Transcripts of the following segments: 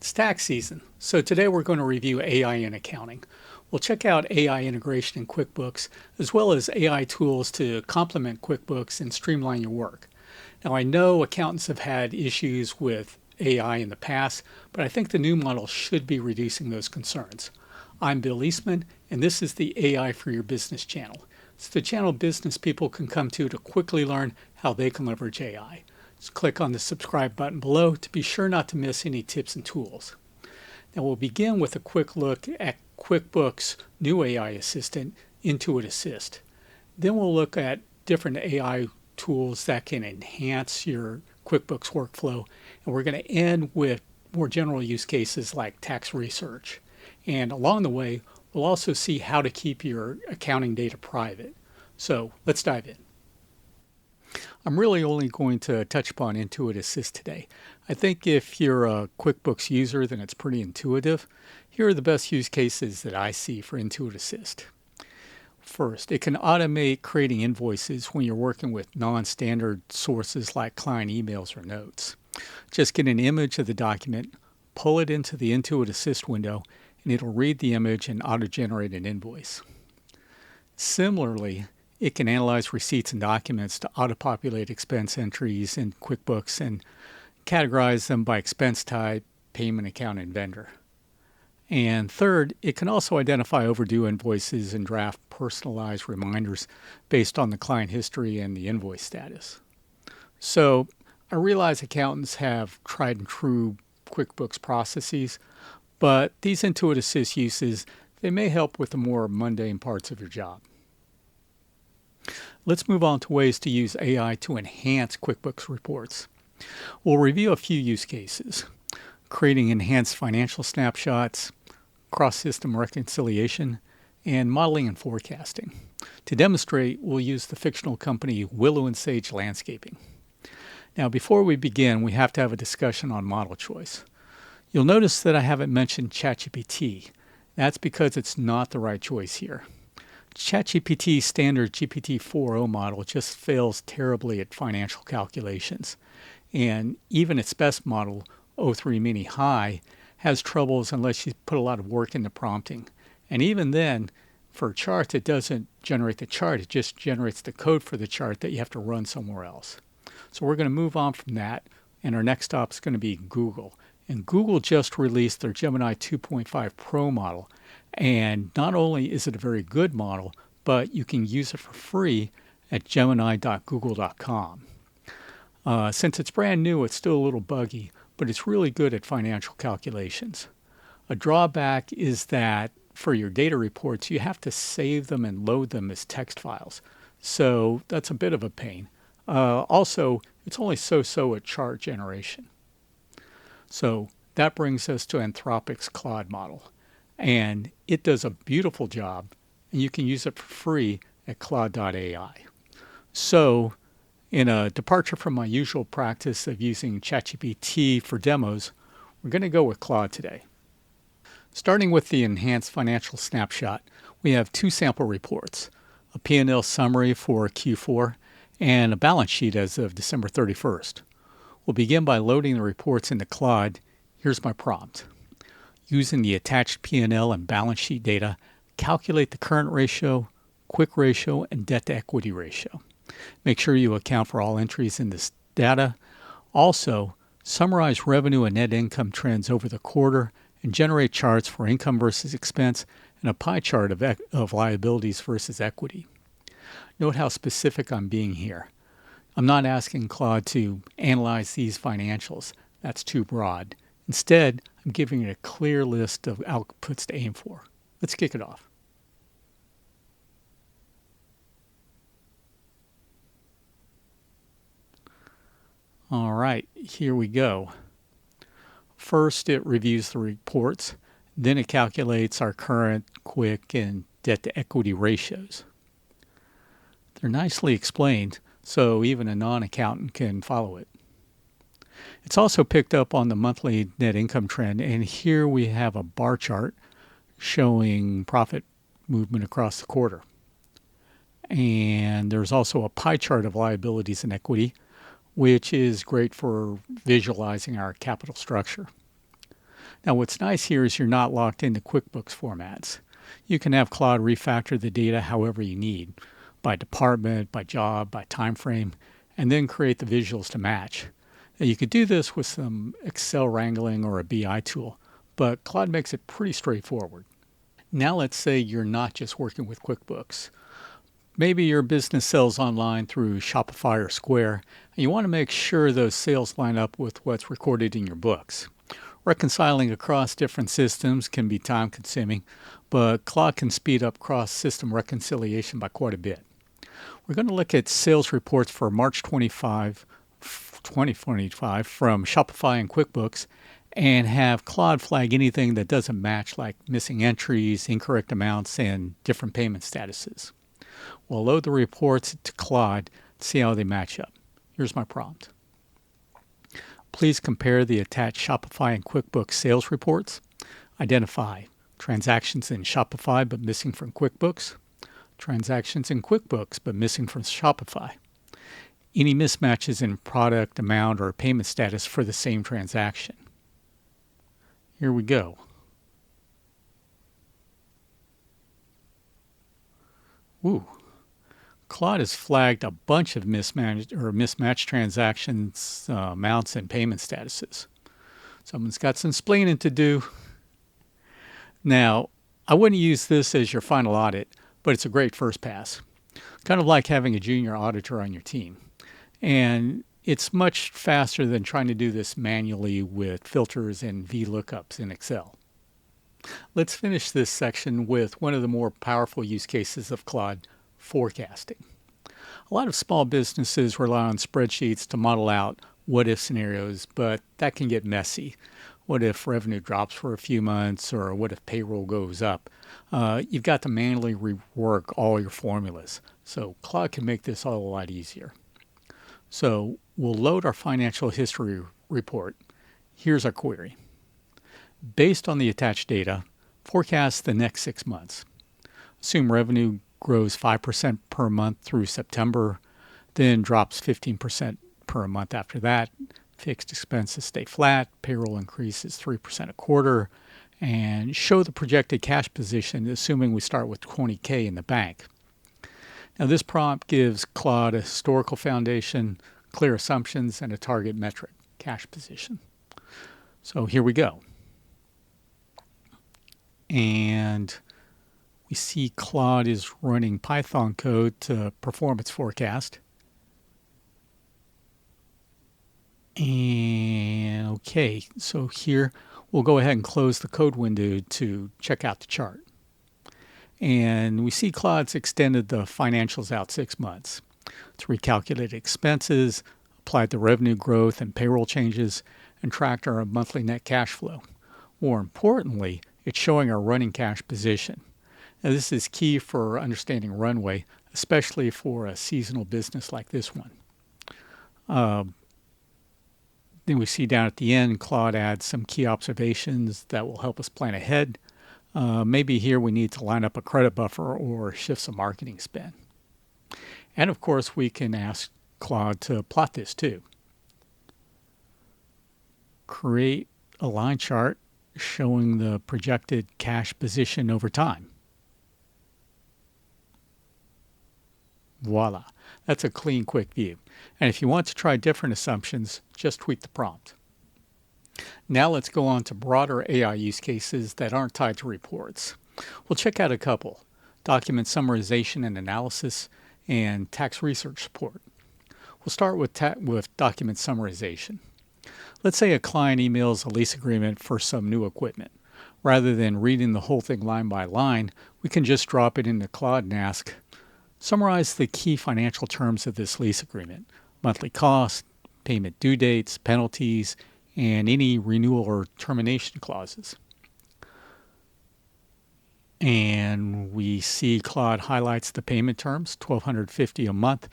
It's tax season, so today we're going to review AI in accounting. We'll check out AI integration in QuickBooks, as well as AI tools to complement QuickBooks and streamline your work. Now, I know accountants have had issues with AI in the past, but I think the new model should be reducing those concerns. I'm Bill Eastman, and this is the AI for Your Business channel. It's the channel business people can come to quickly learn how they can leverage AI. Just click on the subscribe button below to be sure not to miss any tips and tools. Now we'll begin with a quick look at QuickBooks' new AI assistant, Intuit Assist. Then we'll look at different AI tools that can enhance your QuickBooks workflow. And we're going to end with more general use cases like tax research. And along the way, we'll also see how to keep your accounting data private. So let's dive in. I'm really only going to touch upon Intuit Assist today. I think if you're a QuickBooks user, then it's pretty intuitive. Here are the best use cases that I see for Intuit Assist. First, it can automate creating invoices when you're working with non-standard sources like client emails or notes. Just get an image of the document, pull it into the Intuit Assist window, and it'll read the image and auto-generate an invoice. Similarly, it can analyze receipts and documents to auto-populate expense entries in QuickBooks and categorize them by expense type, payment account, and vendor. And third, it can also identify overdue invoices and draft personalized reminders based on the client history and the invoice status. So I realize accountants have tried and true QuickBooks processes, but these Intuit Assist uses, they may help with the more mundane parts of your job. Let's move on to ways to use AI to enhance QuickBooks reports. We'll review a few use cases: creating enhanced financial snapshots, cross-system reconciliation, and modeling and forecasting. To demonstrate, we'll use the fictional company Willow and Sage Landscaping. Now, before we begin, we have to have a discussion on model choice. You'll notice that I haven't mentioned ChatGPT. That's because it's not the right choice here. ChatGPT's standard GPT-4o model just fails terribly at financial calculations. And even its best model, o3 Mini High, has troubles unless you put a lot of work into prompting. And even then, for charts, it doesn't generate the chart. It just generates the code for the chart that you have to run somewhere else. So we're going to move on from that, and our next stop is going to be Google. And Google just released their Gemini 2.5 Pro model. And not only is it a very good model, but you can use it for free at gemini.google.com. Since it's brand new, it's still a little buggy, but it's really good at financial calculations. A drawback is that for your data reports, you have to save them and load them as text files. So that's a bit of a pain. Also, it's only so-so at chart generation. So that brings us to Anthropic's Claude model. And it does a beautiful job, and you can use it for free at claude.ai. So in a departure from my usual practice of using ChatGPT for demos, we're going to go with Claude today. Starting with the enhanced financial snapshot, we have two sample reports, a P&L summary for Q4 and a balance sheet as of December 31st. We'll begin by loading the reports into Claude. Here's my prompt. Using the attached P&L and balance sheet data, calculate the current ratio, quick ratio, and debt-to-equity ratio. Make sure you account for all entries in this data. Also, summarize revenue and net income trends over the quarter and generate charts for income versus expense and a pie chart of liabilities versus equity. Note how specific I'm being here. I'm not asking Claude to analyze these financials. That's too broad. Instead, I'm giving it a clear list of outputs to aim for. Let's kick it off. All right, here we go. First, it reviews the reports. Then it calculates our current, quick, and debt-to-equity ratios. They're nicely explained, so even a non-accountant can follow it. It's also picked up on the monthly net income trend, and here we have a bar chart showing profit movement across the quarter. And there's also a pie chart of liabilities and equity, which is great for visualizing our capital structure. Now, what's nice here is you're not locked into QuickBooks formats. You can have Claude refactor the data however you need, by department, by job, by time frame, and then create the visuals to match. Now, you could do this with some Excel wrangling or a BI tool, but Claude makes it pretty straightforward. Now let's say you're not just working with QuickBooks. Maybe your business sells online through Shopify or Square, and you want to make sure those sales line up with what's recorded in your books. Reconciling across different systems can be time-consuming, but Claude can speed up cross-system reconciliation by quite a bit. We're going to look at sales reports for March 2025 from Shopify and QuickBooks, and have Claude flag anything that doesn't match, like missing entries, incorrect amounts, and different payment statuses. We'll load the reports to Claude to see how they match up. Here's my prompt. Please compare the attached Shopify and QuickBooks sales reports. Identify transactions in Shopify but missing from QuickBooks, transactions in QuickBooks but missing from Shopify, any mismatches in product, amount, or payment status for the same transaction. Here we go. Ooh. Claude has flagged a bunch of mismatched transactions, amounts, and payment statuses. Someone's got some splaining to do. Now, I wouldn't use this as your final audit, but it's a great first pass. Kind of like having a junior auditor on your team. And it's much faster than trying to do this manually with filters and VLOOKUPs in Excel. Let's finish this section with one of the more powerful use cases of Claude, forecasting. A lot of small businesses rely on spreadsheets to model out what-if scenarios, but that can get messy. What if revenue drops for a few months, or what if payroll goes up? You've got to manually rework all your formulas. So Claude can make this all a lot easier. So we'll load our financial history report. Here's our query. Based on the attached data, forecast the next 6 months. Assume revenue grows 5% per month through September, then drops 15% per month after that. Fixed expenses stay flat, payroll increases 3% a quarter, and show the projected cash position, assuming we start with $20K in the bank. Now, this prompt gives Claude a historical foundation, clear assumptions, and a target metric, cash position. So here we go. And we see Claude is running Python code to perform its forecast. And okay, so here we'll go ahead and close the code window to check out the chart. And we see Claude's extended the financials out 6 months. It's recalculated expenses, applied the revenue growth and payroll changes, and tracked our monthly net cash flow. More importantly, it's showing our running cash position. Now, this is key for understanding runway, especially for a seasonal business like this one. Then we see down at the end, Claude adds some key observations that will help us plan ahead. Maybe here we need to line up a credit buffer or shift some marketing spend. And of course, we can ask Claude to plot this too. Create a line chart showing the projected cash position over time. Voila, that's a clean, quick view. And if you want to try different assumptions, just tweak the prompt. Now let's go on to broader AI use cases that aren't tied to reports. We'll check out a couple: document summarization and analysis, and tax research support. We'll start with document summarization. Let's say a client emails a lease agreement for some new equipment. Rather than reading the whole thing line by line, we can just drop it into Claude and ask, summarize the key financial terms of this lease agreement: monthly cost, payment due dates, penalties, and any renewal or termination clauses. And we see Claude highlights the payment terms, $1,250 a month,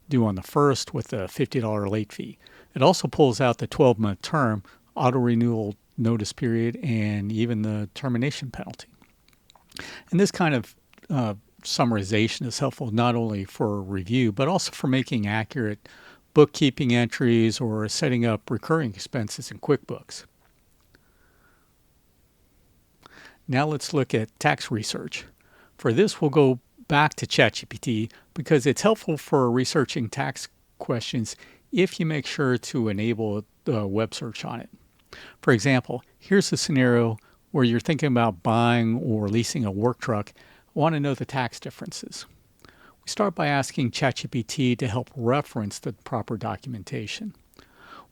due on the 1st with a $50 late fee. It also pulls out the 12-month term, auto-renewal notice period, and even the termination penalty. And this kind of summarization is helpful not only for review, but also for making accurate bookkeeping entries or setting up recurring expenses in QuickBooks. Now let's look at tax research. For this, we'll go back to ChatGPT because it's helpful for researching tax questions if you make sure to enable the web search on it. For example, here's a scenario where you're thinking about buying or leasing a work truck, want to know the tax differences. We start by asking ChatGPT to help reference the proper documentation.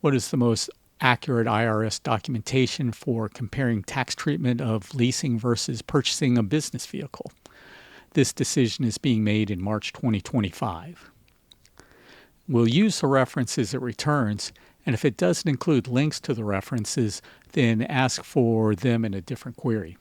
What is the most accurate IRS documentation for comparing tax treatment of leasing versus purchasing a business vehicle? This decision is being made in March 2025. We'll use the references it returns, and if it doesn't include links to the references, then ask for them in a different query.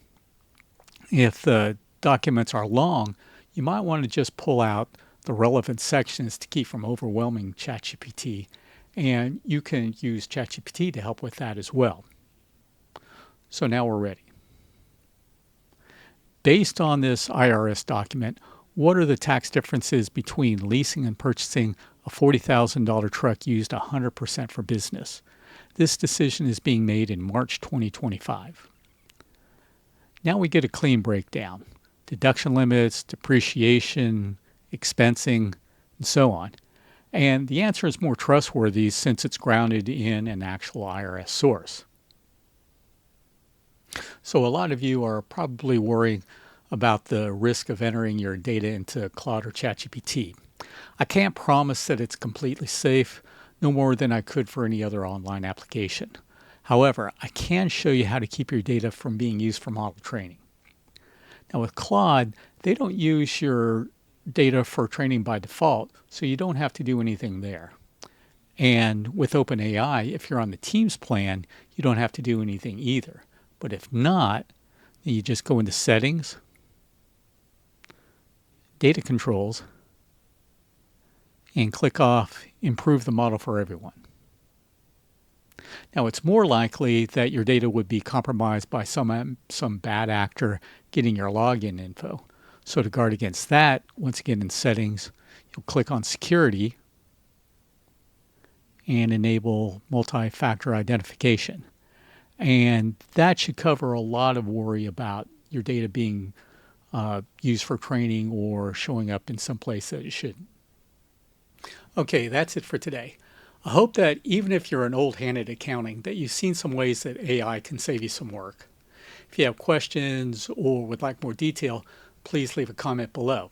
If the documents are long, you might want to just pull out the relevant sections to keep from overwhelming ChatGPT, and you can use ChatGPT to help with that as well. So now we're ready. Based on this IRS document, what are the tax differences between leasing and purchasing a $40,000 truck used 100% for business? This decision is being made in March 2025. Now we get a clean breakdown: deduction limits, depreciation, expensing, and so on. And the answer is more trustworthy since it's grounded in an actual IRS source. So a lot of you are probably worrying about the risk of entering your data into Claude or ChatGPT. I can't promise that it's completely safe, no more than I could for any other online application. However, I can show you how to keep your data from being used for model training. Now with Claude, they don't use your data for training by default, so you don't have to do anything there. And with OpenAI, if you're on the Teams plan, you don't have to do anything either. But if not, then you just go into Settings, Data Controls, and click off Improve the Model for Everyone. Now, it's more likely that your data would be compromised by some bad actor getting your login info. So to guard against that, once again in Settings, you'll click on Security and enable multi-factor identification. And that should cover a lot of worry about your data being used for training or showing up in some place that it shouldn't. Okay, that's it for today. I hope that even if you're an old hand at accounting, that you've seen some ways that AI can save you some work. If you have questions or would like more detail, please leave a comment below.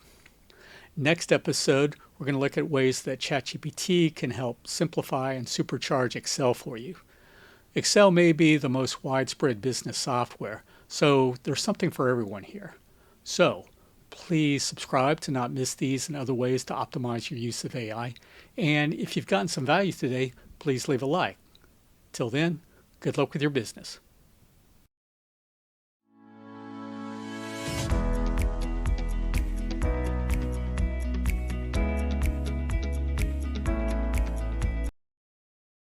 Next episode, we're going to look at ways that ChatGPT can help simplify and supercharge Excel for you. Excel may be the most widespread business software, so there's something for everyone here. So please subscribe to not miss these and other ways to optimize your use of AI. And if you've gotten some value today, please leave a like. Till then, good luck with your business.